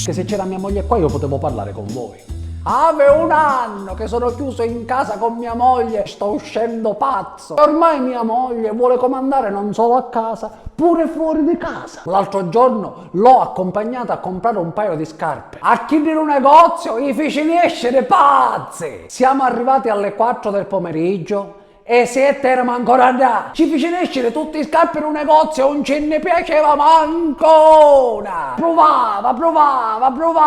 che se c'era mia moglie qua io potevo parlare con voi. Ave un anno che sono chiuso in casa con mia moglie, sto uscendo pazzo. Ormai mia moglie vuole comandare non solo a casa, pure fuori di casa. L'altro giorno l'ho accompagnata a comprare un paio di scarpe. A chiudere un negozio gli feci escere pazzi. Siamo arrivati alle 4 del pomeriggio e 7 eravamo ancora là. Ci fece escere tutti i scarpe in un negozio, non ce ne piaceva manco una. Provava.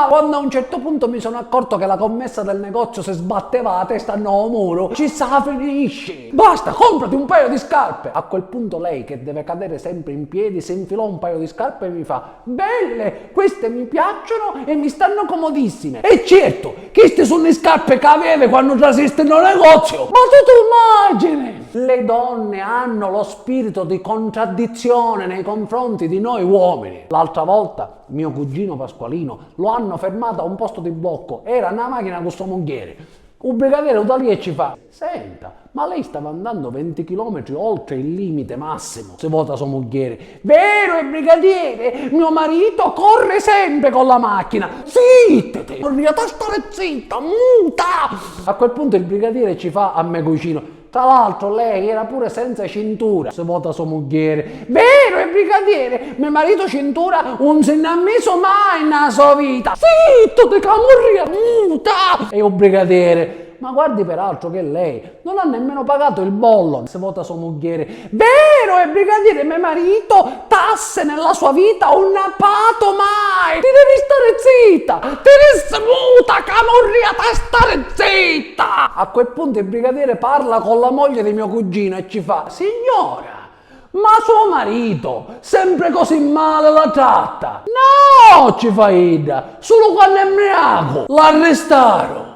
Quando a un certo punto mi sono accorto che la commessa del negozio si sbatteva la testa al nuovo muro, ci sa finisce. Basta, comprati un paio di scarpe. A quel punto lei, che deve cadere sempre in piedi, si infilò un paio di scarpe e mi fa: belle, queste mi piacciono e mi stanno comodissime. E certo, queste sono le scarpe che avevi quando trasiste nel negozio. Ma tu immagini? Le donne hanno lo spirito di contraddizione nei confronti di noi uomini. L'altra volta mio cugino Pasqualino lo hanno fermato a un posto di blocco, era una macchina con suo mogliere. Un brigadiere da lì e ci fa: senta, ma lei stava andando 20 km oltre il limite massimo. Si vota suo mogliere: vero, brigadiere, mio marito corre sempre con la macchina. Zittete, non riesco a stare zitta, muta. A quel punto il brigadiere ci fa a me cucino: tra l'altro lei era pure senza cintura. Si vota suo mogliere: vero, brigadiere, mio marito cintura non se ne ha messo mai nella sua vita. Zitto, te camorria, muta. E il brigadiere: ma guardi peraltro che lei non ha nemmeno pagato il bollo. Si vota suo mogliere: vero, brigadiere, mio marito tasse nella sua vita non ha pagato mai. Ti devi stare zitta, ti devi muta, camorria, te stare zitta. A quel punto il brigadiere parla con la moglie di mio cugino e ci fa: signora, ma suo marito sempre così male la tratta? No, ci fa Ida, solo quando è embriaco. L'arrestarono.